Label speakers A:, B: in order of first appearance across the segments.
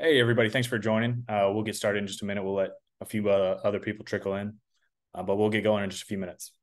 A: Hey, everybody. Thanks for joining. We'll get started in just a minute. We'll let a few other people trickle in, but we'll get going in just a few minutes.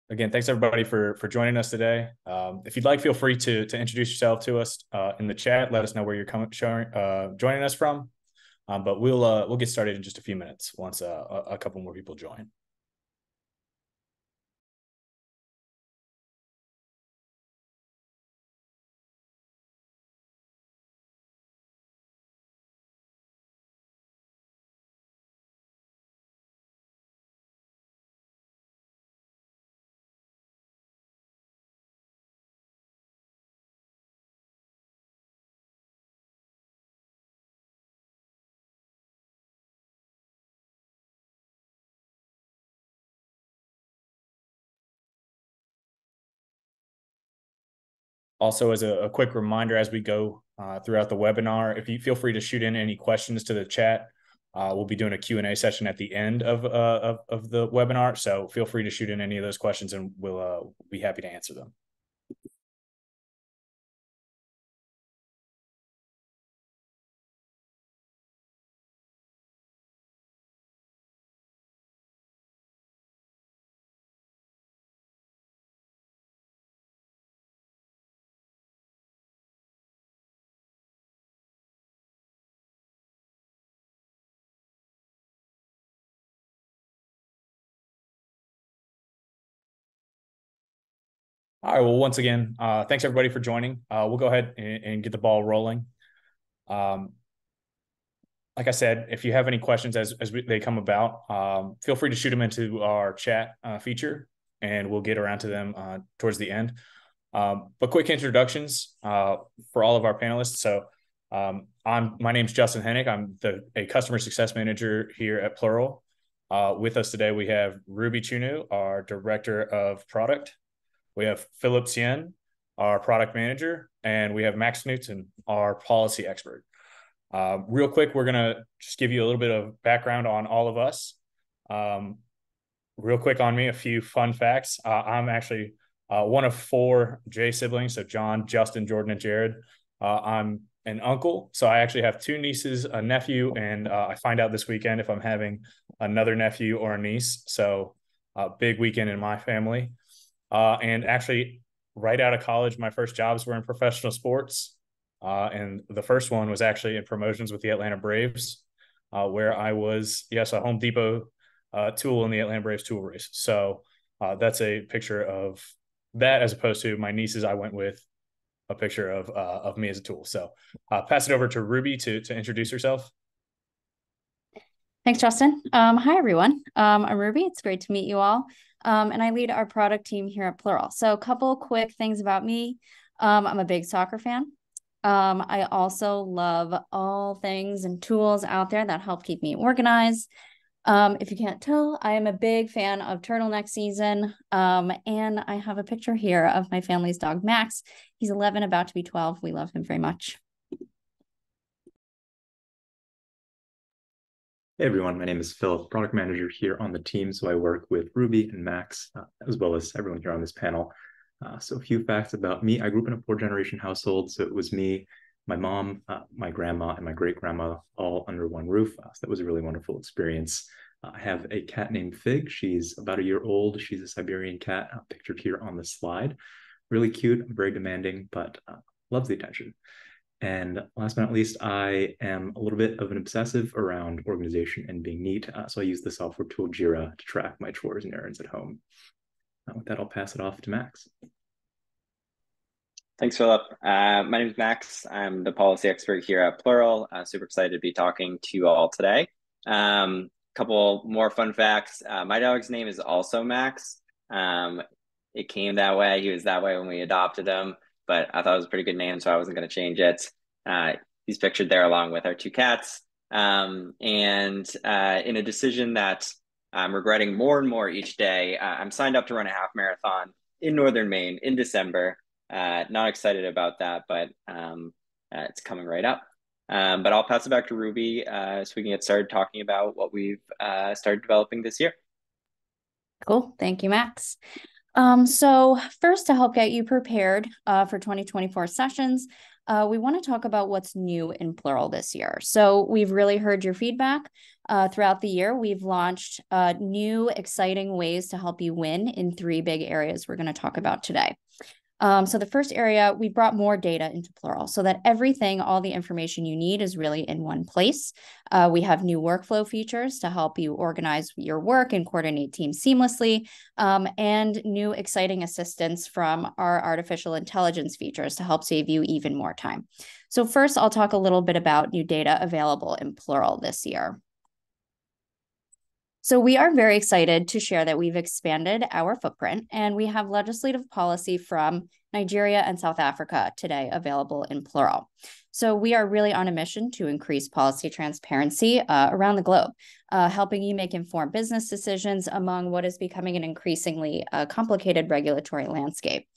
A: Again, thanks everybody for joining us today. If you'd like, feel free to introduce yourself to us in the chat. Let us know where you're joining us from. But we'll get started in just a few minutes once a couple more people join. Also, as a quick reminder, as we go throughout the webinar, if you feel free to shoot in any questions to the chat, we'll be doing a Q&A session at the end of the webinar. So feel free to shoot in any of those questions and we'll be happy to answer them. All right. Well, once again, thanks everybody for joining. We'll go ahead and get the ball rolling. Like I said, if you have any questions they come about, feel free to shoot them into our chat feature, and we'll get around to them towards the end. But quick introductions for all of our panelists. So my name's Justin Hennick. I'm a customer success manager here at Plural. With us today, we have Ruby Chunu, our director of product. We have Philip Sien, our product manager, and we have Max Knutson, our policy expert. Real quick, we're going to just give you a little bit of background on all of us. Real quick on me, a few fun facts. I'm actually one of four J siblings, so John, Justin, Jordan, and Jared. I'm an uncle, so I actually have two nieces, a nephew, and I find out this weekend if I'm having another nephew or a niece. So big weekend in my family. And actually, right out of college, my first jobs were in professional sports. And the first one was actually in promotions with the Atlanta Braves, where I was, a Home Depot tool in the Atlanta Braves tool race. So that's a picture of that, as opposed to my nieces. I went with a picture of me as a tool. So pass it over to Ruby to introduce herself.
B: Thanks, Justin. Hi, everyone. I'm Ruby. It's great to meet you all. And I lead our product team here at Plural. So a couple quick things about me. I'm a big soccer fan. I also love all things and tools out there that help keep me organized. If you can't tell, I am a big fan of turtleneck season. And I have a picture here of my family's dog, Max. He's 11, about to be 12. We love him very much.
C: Hey everyone, my name is Phil, product manager here on the team. So I work with Ruby and Max, as well as everyone here on this panel. So a few facts about me. I grew up in a four-generation household. So it was me, my mom, my grandma, and my great-grandma all under one roof. So that was a really wonderful experience. I have a cat named Fig. She's about a year old. She's a Siberian cat, pictured here on the slide. Really cute, very demanding, but loves the attention. And last but not least, I am a little bit of an obsessive around organization and being neat. So I use the software tool Jira to track my chores and errands at home. With that, I'll pass it off to Max.
D: Thanks, Philip. My name is Max. I'm the policy expert here at Plural. Super excited to be talking to you all today. couple more fun facts. My dog's name is also Max. It came that way. He was that way when we adopted him, but I thought it was a pretty good name, so I wasn't going to change it. He's pictured there along with our two cats. And in a decision that I'm regretting more and more each day, I'm signed up to run a half marathon in Northern Maine in December. Not excited about that, but it's coming right up. But I'll pass it back to Ruby so we can get started talking about what we've started developing this year.
B: Cool. Thank you, Max. So first, to help get you prepared for 2024 sessions, we want to talk about what's new in Plural this year. So we've really heard your feedback throughout the year. We've launched new, exciting ways to help you win in 3 big areas we're going to talk about today. So the first area, we brought more data into Plural so that everything, all the information you need is really in one place. We have new workflow features to help you organize your work and coordinate teams seamlessly, and new exciting assistance from our artificial intelligence features to help save you even more time. So first, I'll talk a little bit about new data available in Plural this year. So we are very excited to share that we've expanded our footprint, and we have legislative policy from Nigeria and South Africa today available in Plural. So we are really on a mission to increase policy transparency around the globe, helping you make informed business decisions among what is becoming an increasingly complicated regulatory landscape.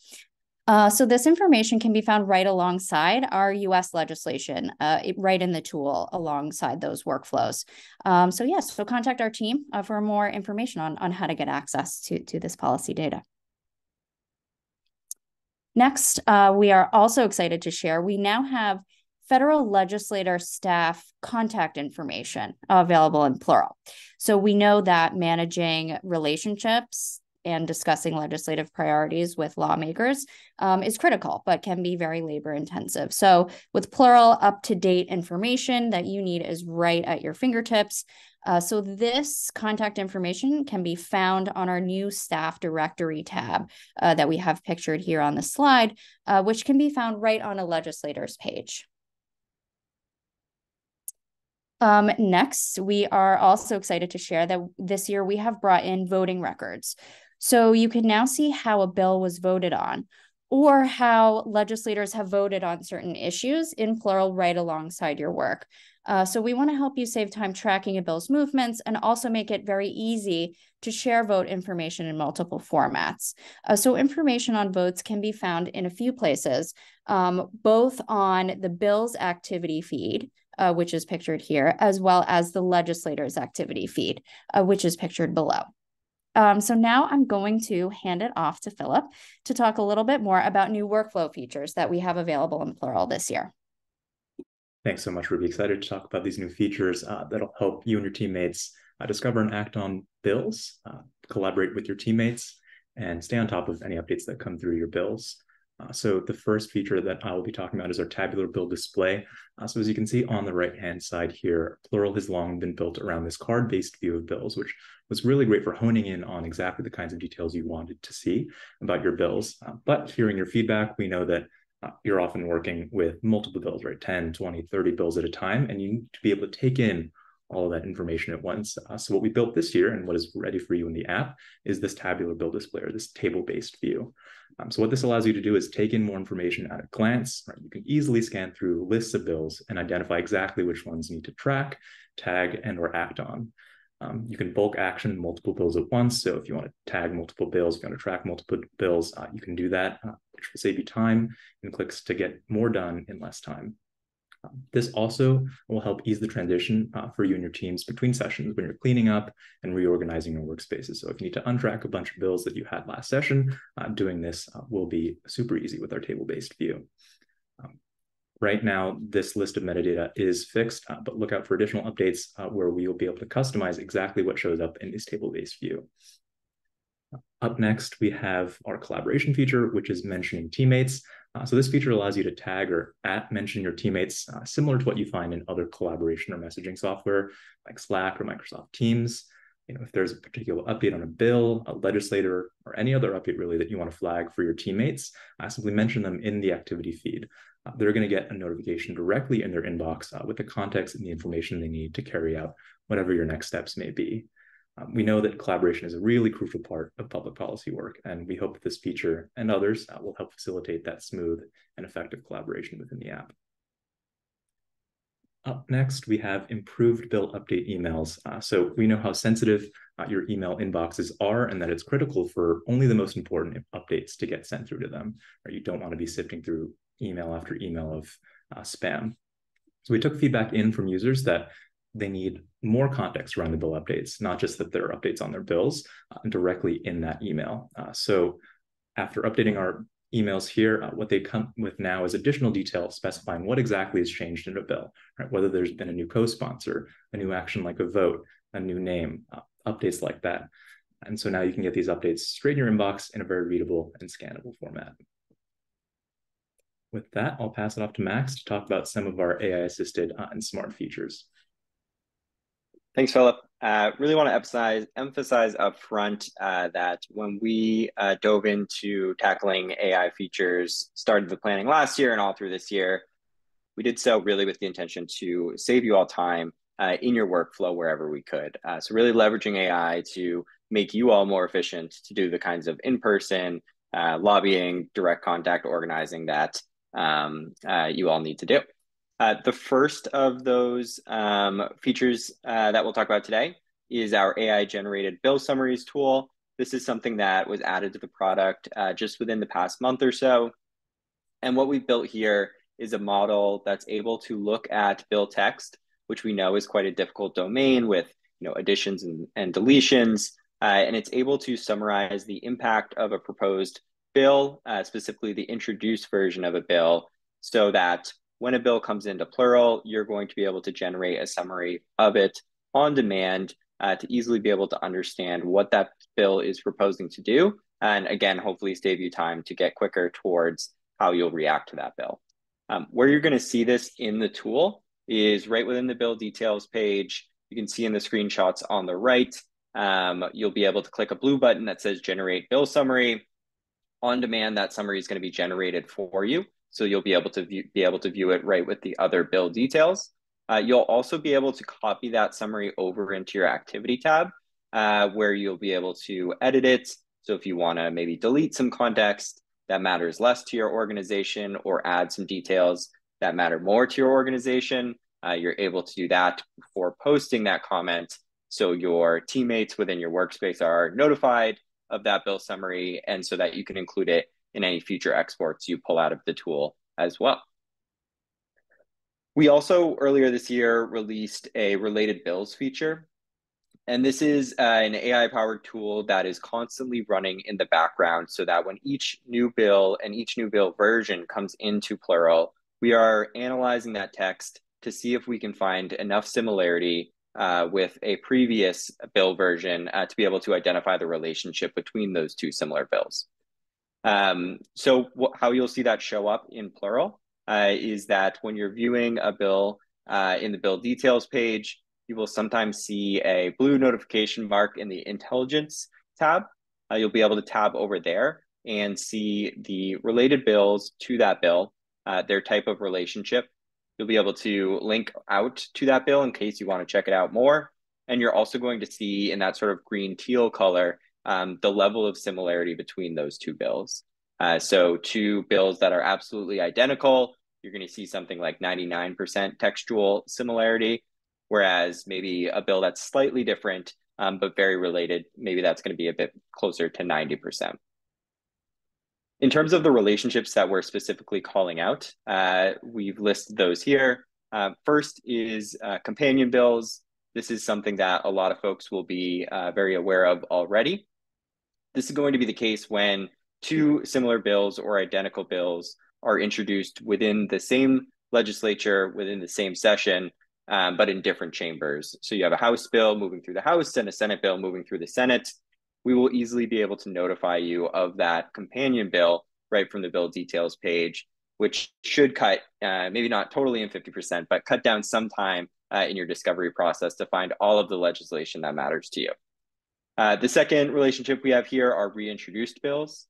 B: So this information can be found right alongside our US legislation, right in the tool alongside those workflows. So yes, so contact our team for more information on how to get access to this policy data. Next, we are also excited to share, we now have federal legislator staff contact information available in Plural. So we know that managing relationships and discussing legislative priorities with lawmakers is critical, but can be very labor intensive. So with Plural, up-to-date information that you need is right at your fingertips. So this contact information can be found on our new staff directory tab that we have pictured here on the slide, which can be found right on a legislator's page. Next, we are also excited to share that this year we have brought in voting records. So you can now see how a bill was voted on or how legislators have voted on certain issues in Plural right alongside your work. So we want to help you save time tracking a bill's movements and also make it very easy to share vote information in multiple formats. So information on votes can be found in a few places, both on the bill's activity feed, which is pictured here, as well as the legislator's activity feed, which is pictured below. So now I'm going to hand it off to Philip to talk a little bit more about new workflow features that we have available in Plural this year.
C: Thanks so much, Ruby. Excited to talk about these new features that'll help you and your teammates discover and act on bills, collaborate with your teammates, and stay on top of any updates that come through your bills. So the first feature that I will be talking about is our tabular bill display. So as you can see on the right-hand side here, Plural has long been built around this card-based view of bills, which was really great for honing in on exactly the kinds of details you wanted to see about your bills. But hearing your feedback, we know that you're often working with multiple bills, right? 10, 20, 30 bills at a time, and you need to be able to take in all of that information at once. So what we built this year and what is ready for you in the app is this tabular bill display, or this table-based view. So what this allows you to do is take in more information at a glance. Right? You can easily scan through lists of bills and identify exactly which ones you need to track, tag, and or act on. You can bulk action multiple bills at once. So if you want to tag multiple bills, if you want to track multiple bills, you can do that, which will save you time and clicks to get more done in less time. This also will help ease the transition for you and your teams between sessions when you're cleaning up and reorganizing your workspaces. So if you need to untrack a bunch of bills that you had last session, doing this will be super easy with our table-based view. Right now, this list of metadata is fixed, but look out for additional updates where we will be able to customize exactly what shows up in this table-based view. Up next, we have our collaboration feature, which is mentioning teammates. So this feature allows you to tag or mention your teammates, similar to what you find in other collaboration or messaging software like Slack or Microsoft Teams. If there's a particular update on a bill, a legislator, or any other update really that you want to flag for your teammates, simply mention them in the activity feed. They're going to get a notification directly in their inbox with the context and the information they need to carry out whatever your next steps may be. We know that collaboration is a really crucial part of public policy work, and we hope that this feature and others will help facilitate that smooth and effective collaboration within the app. Up next, we have improved bill update emails. So we know how sensitive your email inboxes are, and that it's critical for only the most important updates to get sent through to them, or you don't want to be sifting through email after email of spam. So we took feedback in from users that they need more context around the bill updates, not just that there are updates on their bills directly in that email. So after updating our emails here, what they come with now is additional detail specifying what exactly has changed in a bill, right? Whether there's been a new co-sponsor, a new action like a vote, a new name, updates like that. And so now you can get these updates straight in your inbox in a very readable and scannable format. With that, I'll pass it off to Max to talk about some of our AI-assisted and smart features.
D: Thanks, Philip. Really want to emphasize up front that when we dove into tackling AI features, started the planning last year and all through this year, we did so really with the intention to save you all time in your workflow wherever we could. So really leveraging AI to make you all more efficient to do the kinds of in-person lobbying, direct contact organizing that you all need to do. The first of those features that we'll talk about today is our AI-generated bill summaries tool. This is something that was added to the product just within the past month or so. And what we've built here is a model that's able to look at bill text, which we know is quite a difficult domain with additions and deletions. And it's able to summarize the impact of a proposed bill, specifically the introduced version of a bill, so that when a bill comes into Plural, you're going to be able to generate a summary of it on demand to easily be able to understand what that bill is proposing to do. And again, hopefully save you time to get quicker towards how you'll react to that bill. Where you're going to see this in the tool is right within the bill details page. You can see in the screenshots on the right, you'll be able to click a blue button that says Generate Bill Summary. On demand, that summary is going to be generated for you. So you'll be able to view it right with the other bill details. You'll also be able to copy that summary over into your activity tab, where you'll be able to edit it. So if you want to maybe delete some context that matters less to your organization or add some details that matter more to your organization, you're able to do that before posting that comment. So your teammates within your workspace are notified of that bill summary, and so that you can include it in any future exports you pull out of the tool as well. We also earlier this year released a related bills feature. And this is an AI-powered tool that is constantly running in the background so that when each new bill and each new bill version comes into Plural, we are analyzing that text to see if we can find enough similarity with a previous bill version to be able to identify the relationship between those two similar bills. So how you'll see that show up in Plural is that when you're viewing a bill in the bill details page, you will sometimes see a blue notification mark in the intelligence tab. You'll be able to tab over there and see the related bills to that bill, their type of relationship. You'll be able to link out to that bill in case you want to check it out more. And you're also going to see in that sort of green teal color, the level of similarity between those two bills. So two bills that are absolutely identical, you're going to see something like 99% textual similarity, whereas maybe a bill that's slightly different, but very related, maybe that's going to be a bit closer to 90%. In terms of the relationships that we're specifically calling out, we've listed those here. First is companion bills. This is something that a lot of folks will be very aware of already. This is going to be the case when two similar bills or identical bills are introduced within the same legislature, within the same session, but in different chambers. So you have a House bill moving through the House and a Senate bill moving through the Senate. We will easily be able to notify you of that companion bill right from the bill details page, which should cut, maybe not totally in 50%, but cut down some time in your discovery process to find all of the legislation that matters to you. The second relationship we have here are reintroduced bills.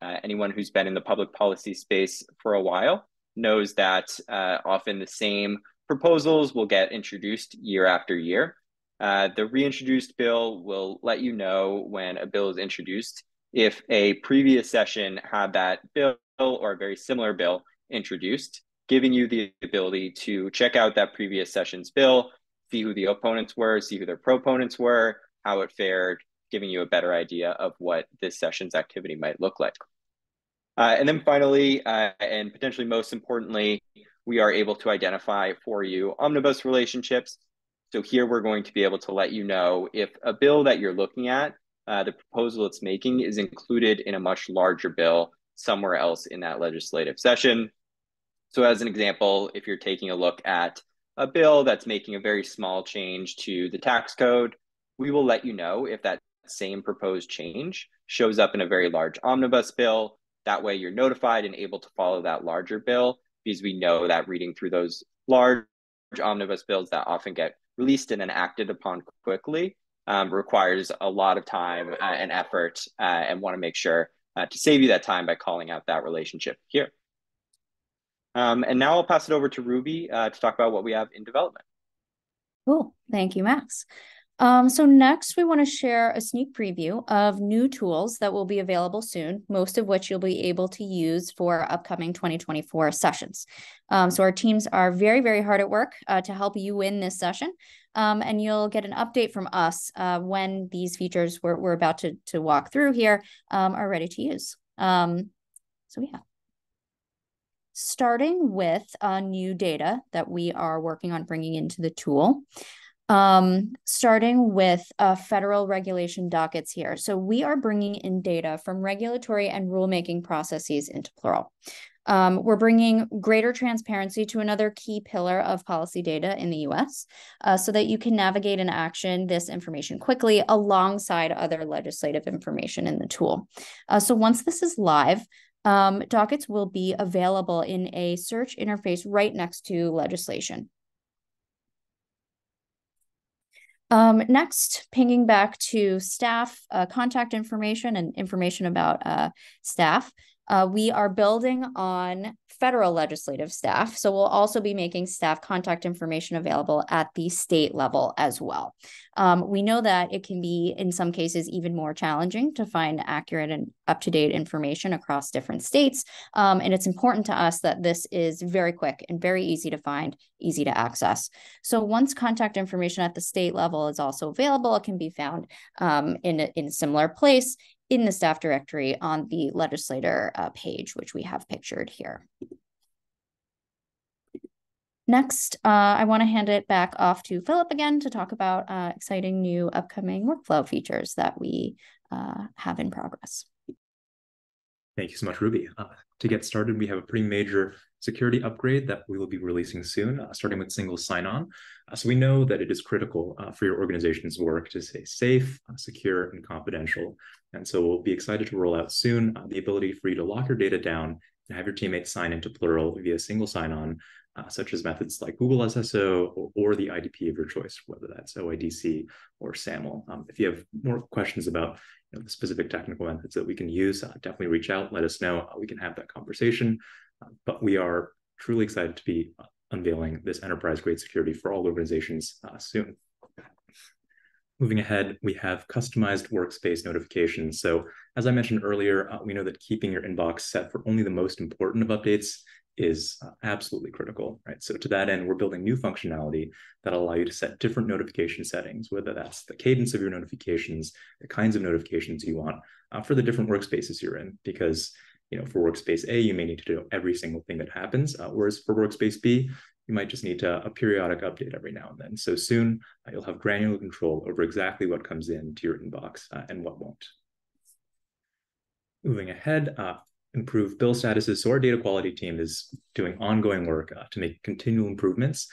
D: Anyone who's been in the public policy space for a while knows that often the same proposals will get introduced year after year. The reintroduced bill will let you know when a bill is introduced if a previous session had that bill or a very similar bill introduced, giving you the ability to check out that previous session's bill, see who the opponents were, see who their proponents were, how it fared, giving you a better idea of what this session's activity might look like. And then finally, and potentially most importantly, we are able to identify for you omnibus relationships. So here we're going to be able to let you know if a bill that you're looking at, the proposal it's making is included in a much larger bill somewhere else in that legislative session. So as an example, if you're taking a look at a bill that's making a very small change to the tax code, we will let you know if that same proposed change shows up in a very large omnibus bill. That way you're notified and able to follow that larger bill, because we know that reading through those large omnibus bills that often get released and then acted upon quickly requires a lot of time and effort, and want to make sure to save you that time by calling out that relationship here. And now I'll pass it over to Ruby to talk about what we have in development.
B: Cool. Thank you, Max. So next, we want to share a sneak preview of new tools that will be available soon, most of which you'll be able to use for upcoming 2024 sessions. So our teams are very, very hard at work to help you win this session, and you'll get an update from us when these features we're about to walk through here are ready to use. So yeah. Starting with new data that we are working on bringing into the tool. Starting with federal regulation dockets here. So we are bringing in data from regulatory and rulemaking processes into Plural. We're bringing greater transparency to another key pillar of policy data in the US, so that you can navigate and action this information quickly alongside other legislative information in the tool. So once this is live, dockets will be available in a search interface right next to legislation. Next, pinging back to staff contact information and information about staff. We are building on federal legislative staff, so we'll also be making staff contact information available at the state level as well. We know that it can be, in some cases, even more challenging to find accurate and up-to-date information across different states, and it's important to us that this is very quick and very easy to find, easy to access. So once contact information at the state level is also available, it can be found in a similar place in the staff directory on the legislator page, which we have pictured here. Next, I want to hand it back off to Philip again to talk about exciting new upcoming workflow features that we have in progress.
C: Thank you so much, Ruby. To get started, we have a pretty major security upgrade that we will be releasing soon, starting with single sign-on. So we know that it is critical for your organization's work to stay safe, secure, and confidential. And so we'll be excited to roll out soon the ability for you to lock your data down and have your teammates sign into Plural via single sign-on, such as methods like Google SSO or the IDP of your choice, whether that's OIDC or SAML. If you have more questions about the specific technical methods that we can use, definitely reach out, let us know. We can have that conversation. But we are truly excited to be unveiling this enterprise-grade security for all organizations soon. Moving ahead, we have customized workspace notifications. So as I mentioned earlier, we know that keeping your inbox set for only the most important of updates is absolutely critical, right? So to that end, we're building new functionality that allow you to set different notification settings, whether that's the cadence of your notifications, the kinds of notifications you want for the different workspaces you're in. Because for workspace A, you may need to do every single thing that happens, whereas for workspace B, you might just need a periodic update every now and then. So soon, you'll have granular control over exactly what comes into your inbox and what won't. Moving ahead, improve bill statuses. So our data quality team is doing ongoing work to make continual improvements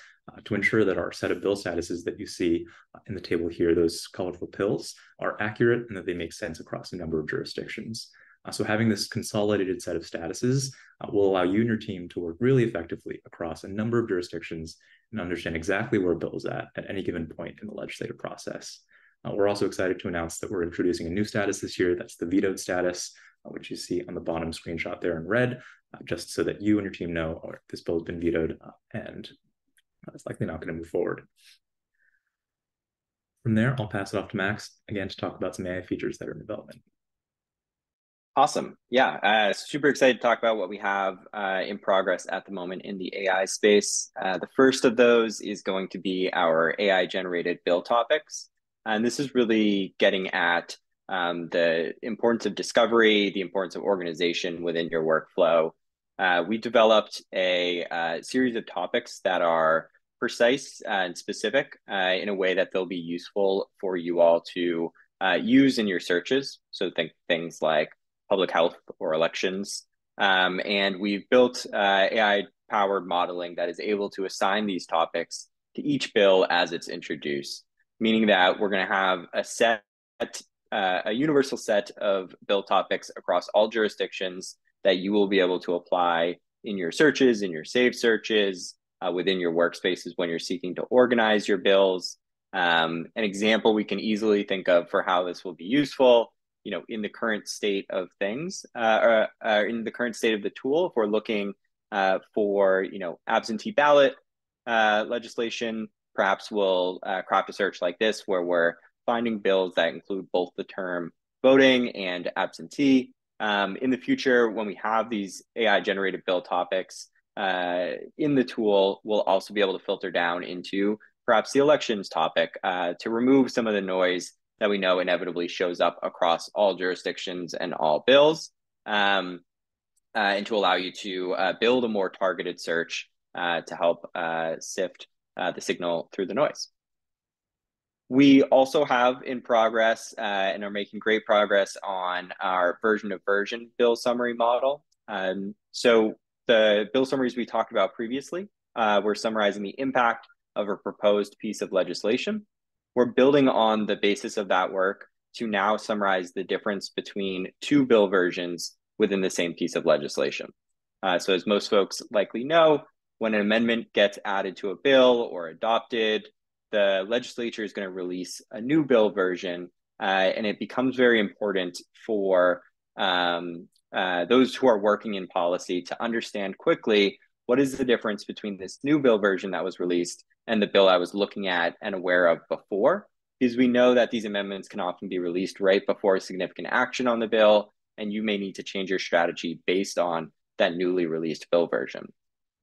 C: to ensure that our set of bill statuses that you see in the table here, those colorful pills, are accurate and that they make sense across a number of jurisdictions. So having this consolidated set of statuses will allow you and your team to work really effectively across a number of jurisdictions and understand exactly where a bill is at any given point in the legislative process. We're also excited to announce that we're introducing a new status this year. That's the vetoed status, which you see on the bottom screenshot there in red, just so that you and your team know this bill has been vetoed and it's likely not going to move forward. From there, I'll pass it off to Max again to talk about some AI features that are in development.
D: Awesome. Yeah, super excited to talk about what we have in progress at the moment in the AI space. The first of those is going to be our AI generated bill topics. And this is really getting at the importance of discovery, the importance of organization within your workflow. We developed a series of topics that are precise and specific in a way that they'll be useful for you all to use in your searches. So think things like public health or elections. And we've built AI-powered modeling that is able to assign these topics to each bill as it's introduced, meaning that we're going to have a universal set of bill topics across all jurisdictions that you will be able to apply in your searches, in your saved searches, within your workspaces when you're seeking to organize your bills. An example we can easily think of for how this will be useful, in the current state of things, in the current state of the tool, if we're looking for, absentee ballot legislation, perhaps we'll craft a search like this where we're finding bills that include both the term voting and absentee. In the future, when we have these AI-generated bill topics in the tool, we'll also be able to filter down into perhaps the elections topic to remove some of the noise that we know inevitably shows up across all jurisdictions and all bills, and to allow you to build a more targeted search to help sift the signal through the noise. We also have in progress and are making great progress on our version of version bill summary model. So the bill summaries we talked about previously were summarizing the impact of a proposed piece of legislation. We're building on the basis of that work to now summarize the difference between two bill versions within the same piece of legislation. So as most folks likely know, when an amendment gets added to a bill or adopted, the legislature is going to release a new bill version, and it becomes very important for those who are working in policy to understand quickly what is the difference between this new bill version that was released and the bill I was looking at and aware of before, because we know that these amendments can often be released right before significant action on the bill, and you may need to change your strategy based on that newly released bill version.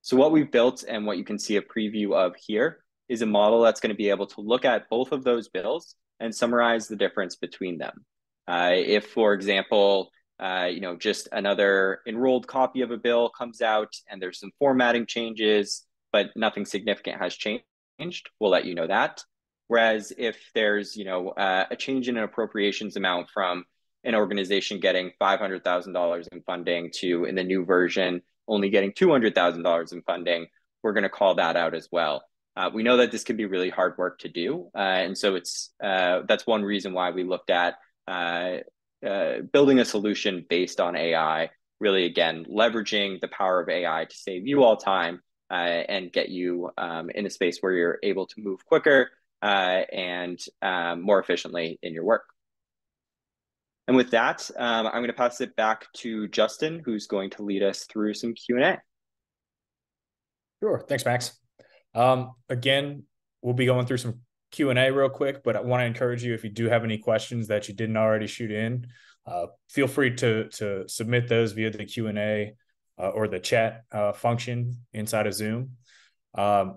D: So what we've built and what you can see a preview of here is a model that's going to be able to look at both of those bills and summarize the difference between them. If, for example, just another enrolled copy of a bill comes out and there's some formatting changes, but nothing significant has changed, we'll let you know that. Whereas if there's, a change in an appropriations amount from an organization getting $500,000 in funding to, in the new version, only getting $200,000 in funding, we're going to call that out as well. We know that this can be really hard work to do. And so that's one reason why we looked at building a solution based on AI, really, again, leveraging the power of AI to save you all time and get you in a space where you're able to move quicker and more efficiently in your work. And with that, I'm going to pass it back to Justin, who's going to lead us through some Q&A.
A: Sure. Thanks, Max. Again, we'll be going through some Q&A real quick, but I want to encourage you, if you do have any questions that you didn't already shoot in, feel free to submit those via the Q&A or the chat function inside of Zoom.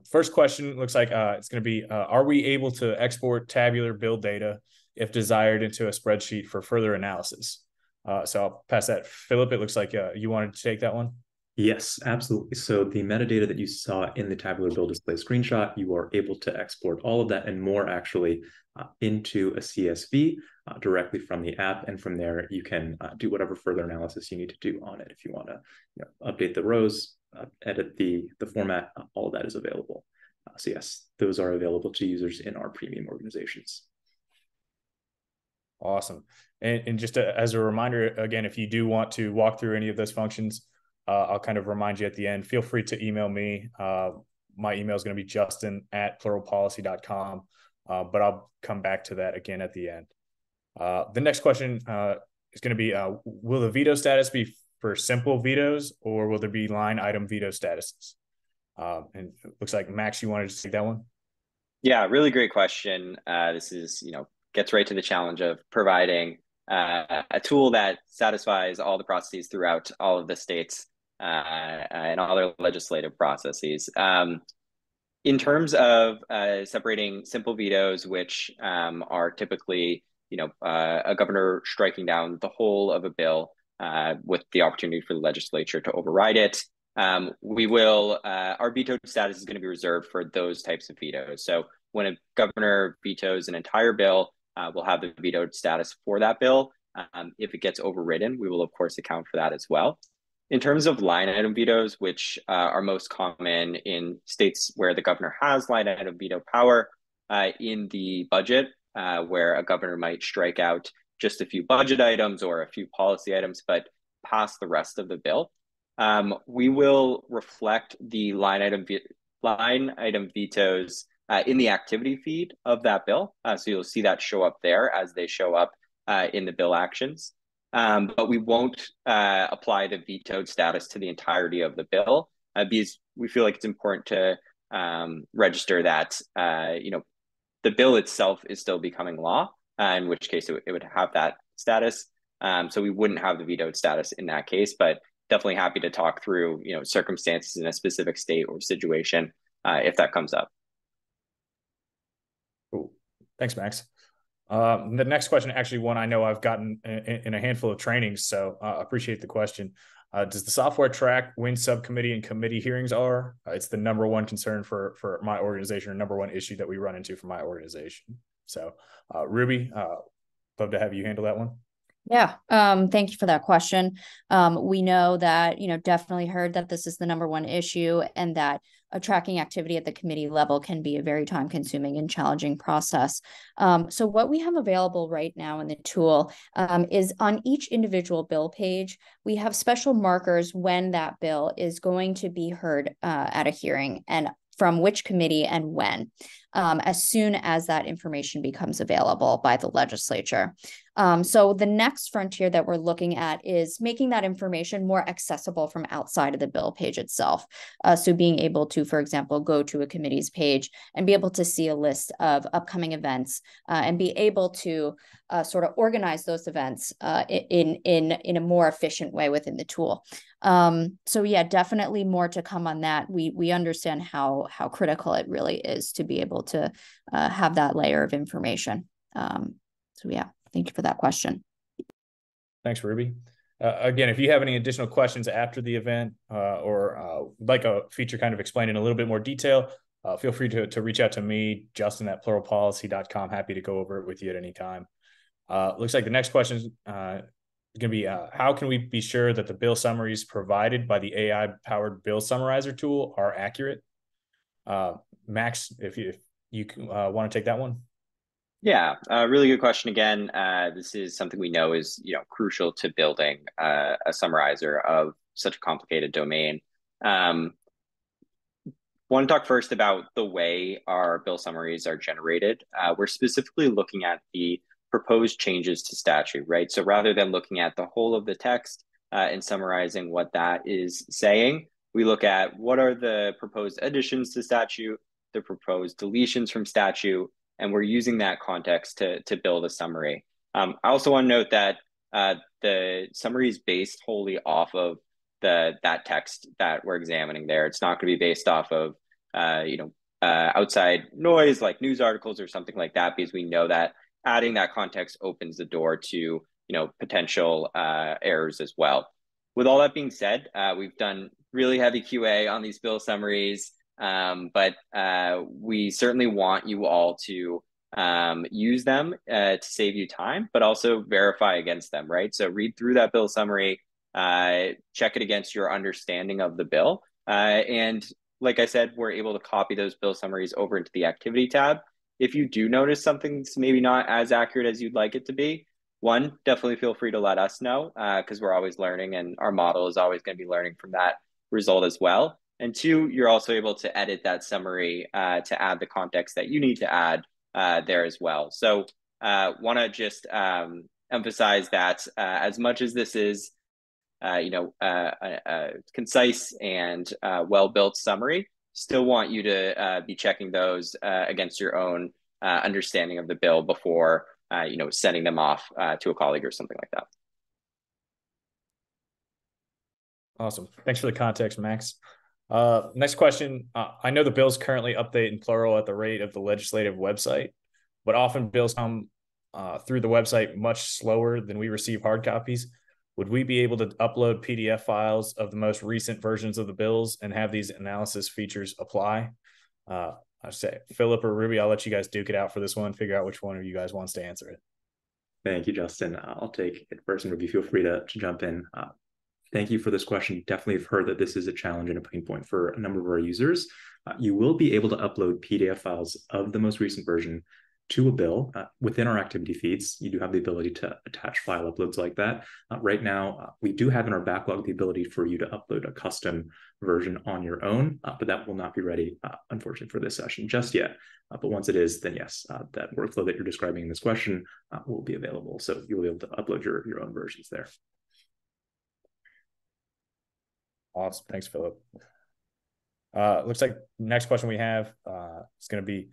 A: First question looks like it's going to be, are we able to export tabular bill data if desired into a spreadsheet for further analysis? So I'll pass that. Philip, it looks like you wanted to take that one.
C: Yes, absolutely. So the metadata that you saw in the tabular bill display screenshot, you are able to export all of that and more actually into a CSV directly from the app. And from there, you can do whatever further analysis you need to do on it. If you want to update the rows, edit the format, all of that is available. So yes, those are available to users in our premium organizations.
A: Awesome. And just as a reminder, again, if you do want to walk through any of those functions, I'll kind of remind you at the end, feel free to email me. My email is going to be justin@pluralpolicy.com, but I'll come back to that again at the end. The next question is going to be, will the veto status be for simple vetoes, or will there be line item veto statuses? And it looks like, Max, you wanted to take that one?
D: Yeah, really great question. This is, gets right to the challenge of providing a tool that satisfies all the processes throughout all of the states and all their legislative processes. In terms of separating simple vetoes, which are typically, a governor striking down the whole of a bill with the opportunity for the legislature to override it, our veto status is going to be reserved for those types of vetoes. So when a governor vetoes an entire bill, we'll have the vetoed status for that bill. If it gets overridden, we will, of course, account for that as well. In terms of line item vetoes, which are most common in states where the governor has line item veto power in the budget, where a governor might strike out just a few budget items or a few policy items, but pass the rest of the bill. We will reflect the line item vetoes in the activity feed of that bill. So you'll see that show up there as they show up in the bill actions. But we won't apply the vetoed status to the entirety of the bill because we feel like it's important to register that the bill itself is still becoming law, in which case it would have that status. So we wouldn't have the vetoed status in that case, but definitely happy to talk through circumstances in a specific state or situation if that comes up.
A: Cool. Thanks, Max. The next question, actually one I know I've gotten in a handful of trainings, so appreciate the question. Does the software track when subcommittee and committee hearings are? It's the number one concern for my organization, or number one issue that we run into for my organization. So Ruby, love to have you handle that one.
B: Yeah, thank you for that question. We know that, definitely heard that this is the number one issue, and that tracking activity at the committee level can be a very time-consuming and challenging process. So what we have available right now in the tool is on each individual bill page, we have special markers when that bill is going to be heard at a hearing, and from which committee and when, as soon as that information becomes available by the legislature. So the next frontier that we're looking at is making that information more accessible from outside of the bill page itself. So being able to, for example, go to a committee's page and be able to see a list of upcoming events and be able to sort of organize those events in a more efficient way within the tool. So yeah, definitely more to come on that. We understand how critical it really is to be able to have that layer of information. So yeah, thank you for that question.
A: Thanks, Ruby. Again, if you have any additional questions after the event or like a feature kind of explained in a little bit more detail, feel free to reach out to me, Justin at pluralpolicy.com. Happy to go over it with you at any time. Looks like the next question is going to be, how can we be sure that the bill summaries provided by the AI-powered bill summarizer tool are accurate? Max, if you want to take that one.
D: Yeah, really good question again. This is something we know is crucial to building a summarizer of such a complicated domain. Want to talk first about the way our bill summaries are generated. We're specifically looking at the proposed changes to statute, right? So rather than looking at the whole of the text and summarizing what that is saying, we look at what are the proposed additions to statute, the proposed deletions from statute, and we're using that context to build a summary. I also want to note that the summary is based wholly off of that text that we're examining there. It's not going to be based off of outside noise like news articles or something like that, because we know that adding that context opens the door to potential errors as well. With all that being said, we've done really heavy QA on these bill summaries. But we certainly want you all to use them to save you time, but also verify against them, right? So read through that bill summary, check it against your understanding of the bill. And like I said, we're able to copy those bill summaries over into the activity tab. If you do notice something's maybe not as accurate as you'd like it to be, one, definitely feel free to let us know because we're always learning, and our model is always going to be learning from that result as well. And two, you're also able to edit that summary to add the context that you need to add there as well. So want to just emphasize that as much as this is, a concise and well-built summary, still want you to be checking those against your own understanding of the bill before sending them off to a colleague or something like that.
A: Awesome. Thanks for the context, Max. Next question. I know the bills currently update in Plural at the rate of the legislative website, but often bills come through the website much slower than we receive hard copies. Would we be able to upload PDF files of the most recent versions of the bills and have these analysis features apply? I say, Philip or Ruby, I'll let you guys duke it out for this one, figure out which one of you guys wants to answer it.
C: Thank you, Justin. I'll take it first, and Ruby, feel free to jump in. Thank you for this question. Definitely have heard that this is a challenge and a pain point for a number of our users. You will be able to upload PDF files of the most recent version to a bill within our activity feeds. You do have the ability to attach file uploads like that. Right now, we do have in our backlog the ability for you to upload a custom version on your own, but that will not be ready, unfortunately, for this session just yet. But once it is, then yes, that workflow that you're describing in this question will be available. So you'll be able to upload your own versions there.
A: Awesome. Thanks, Philip. Looks like next question we have is going to be,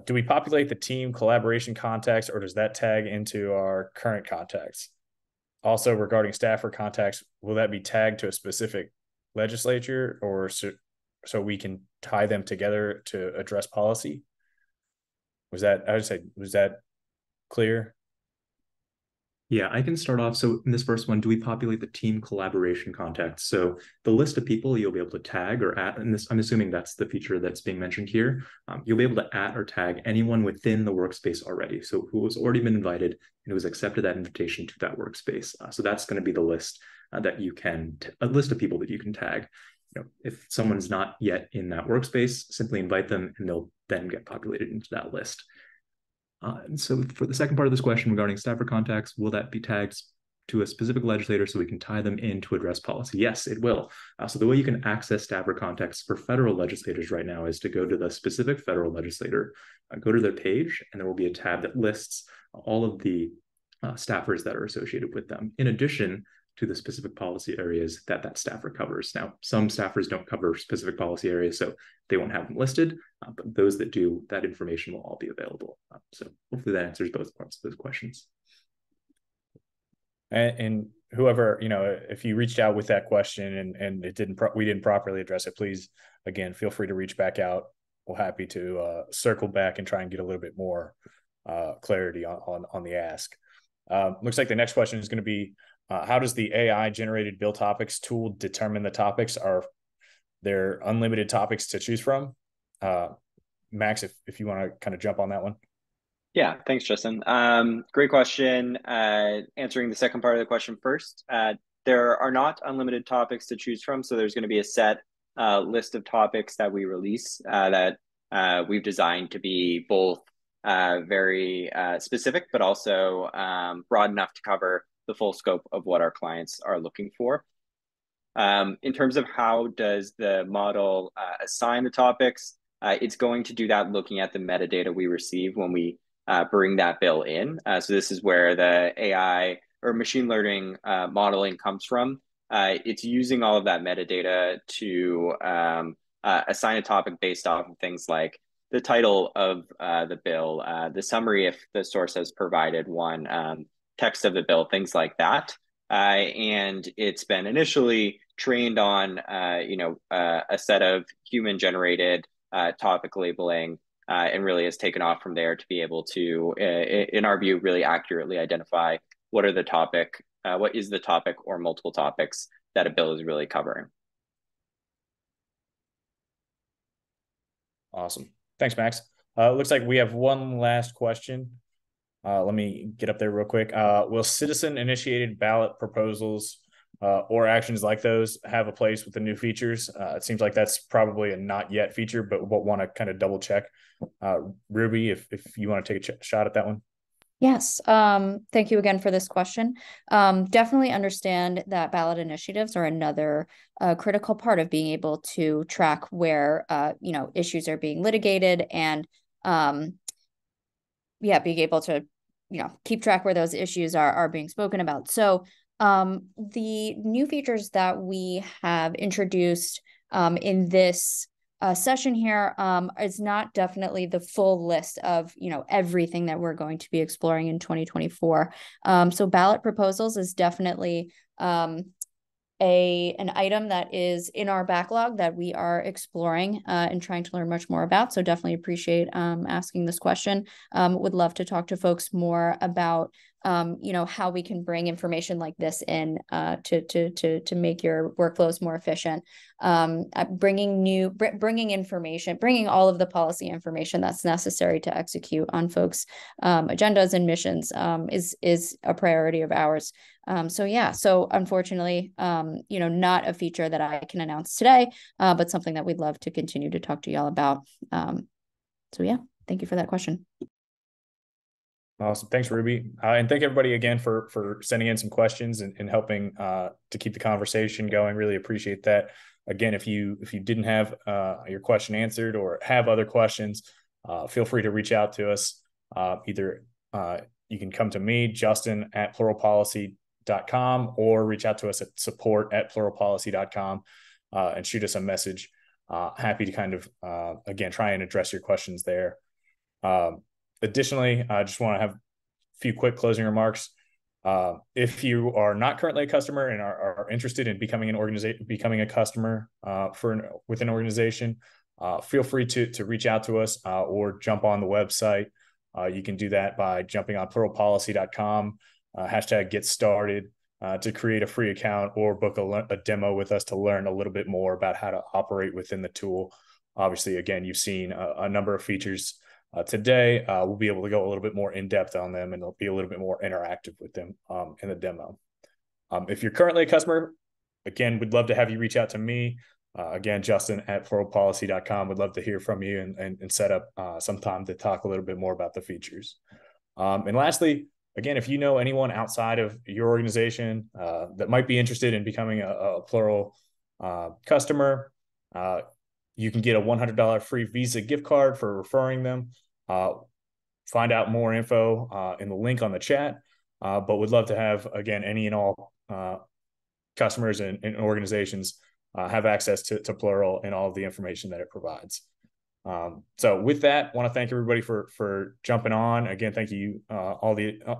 A: do we populate the team collaboration contacts, or does that tag into our current contacts? Also, regarding staffer contacts, will that be tagged to a specific legislature, or so we can tie them together to address policy? Was that clear?
C: Yeah, I can start off. So in this first one, do we populate the team collaboration contacts? So the list of people you'll be able to tag or at, and this, I'm assuming that's the feature that's being mentioned here. You'll be able to at or tag anyone within the workspace already. So who has already been invited and who has accepted that invitation to that workspace. So that's going to be the list that you can, a list of people that you can tag. If someone's not yet in that workspace, simply invite them and they'll then get populated into that list. And so for the second part of this question regarding staffer contacts, will that be tagged to a specific legislator so we can tie them in to address policy? Yes, it will. So the way you can access staffer contacts for federal legislators right now is to go to the specific federal legislator, go to their page, and there will be a tab that lists all of the staffers that are associated with them, in addition to the specific policy areas that staffer covers. Now, some staffers don't cover specific policy areas, so they won't have them listed, but those that do, that information will all be available. So hopefully that answers both parts of those questions.
A: And whoever, if you reached out with that question and we didn't properly address it, please, again, feel free to reach back out. We're happy to circle back and try and get a little bit more clarity on the ask. Looks like the next question is going to be, how does the AI generated bill topics tool determine the topics? Are there unlimited topics to choose from? Max, if you want to kind of jump on that one.
D: Yeah, thanks, Justin. Great question. Answering the second part of the question first, there are not unlimited topics to choose from. So there's going to be a set list of topics that we release that we've designed to be both very specific, but also broad enough to cover the full scope of what our clients are looking for. In terms of how does the model assign the topics, it's going to do that looking at the metadata we receive when we bring that bill in. So this is where the AI or machine learning modeling comes from. It's using all of that metadata to assign a topic based off of things like the title of the bill, the summary if the source has provided one, text of the bill, things like that. And it's been initially trained on, a set of human-generated topic labeling, and really has taken off from there to be able to, in our view, really accurately identify what is the topic or multiple topics that a bill is really covering.
A: Awesome. Thanks, Max. Looks like we have one last question. Let me get up there real quick. Will citizen-initiated ballot proposals or actions like those have a place with the new features? It seems like that's probably a not yet feature, but we'll want to kind of double check. Ruby, if you want to take a shot at that one.
B: Yes. Thank you again for this question. Definitely understand that ballot initiatives are another critical part of being able to track where, issues are being litigated and, being able to, keep track where those issues are being spoken about. So the new features that we have introduced in this session here is not definitely the full list of, everything that we're going to be exploring in 2024. So ballot proposals is definitely an item that is in our backlog that we are exploring and trying to learn much more about. So definitely appreciate asking this question. Would love to talk to folks more about how we can bring information like this in to make your workflows more efficient. Bringing information, bringing all of the policy information that's necessary to execute on folks' agendas and missions is a priority of ours. So unfortunately, not a feature that I can announce today, but something that we'd love to continue to talk to y'all about. Thank you for that question.
A: Awesome. Thanks, Ruby. And thank everybody again for sending in some questions and helping to keep the conversation going. Really appreciate that. Again, if you didn't have your question answered or have other questions, feel free to reach out to us. Either you can come to me, Justin, at pluralpolicy.com, or reach out to us at support@pluralpolicy.com and shoot us a message. Happy to kind of, again, try and address your questions there. Additionally, I just want to have a few quick closing remarks. If you are not currently a customer and are interested in becoming a customer with an organization, feel free to reach out to us or jump on the website. You can do that by jumping on pluralpolicy.com, #GetStarted, to create a free account or book a demo with us to learn a little bit more about how to operate within the tool. Obviously, again, you've seen a number of features today. We'll be able to go a little bit more in depth on them, and it'll be a little bit more interactive with them in the demo. If you're currently a customer, again, we'd love to have you reach out to me. Again, Justin at pluralpolicy.com. Would love to hear from you and set up some time to talk a little bit more about the features. And lastly, again, if you know anyone outside of your organization that might be interested in becoming a Plural customer, you can get a $100 free Visa gift card for referring them. Find out more info in the link on the chat. But would love to have, again, any and all customers and organizations have access to Plural and all of the information that it provides. So with that, I want to thank everybody for jumping on. Again, thank you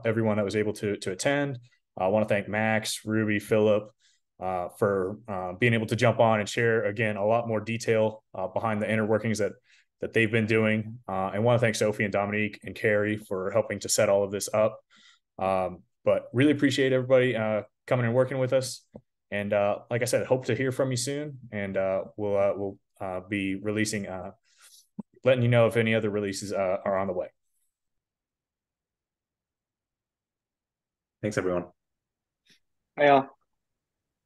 A: everyone that was able to attend. I want to thank Max, Ruby, Philip for being able to jump on and share, again, a lot more detail behind the inner workings that they've been doing. I want to thank Sophie and Dominique and Carrie for helping to set all of this up. But really appreciate everybody coming and working with us. And like I said, hope to hear from you soon. And we'll be releasing, letting you know if any other releases are on the way.
C: Thanks, everyone.
D: Bye, y'all.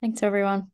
B: Thanks, everyone.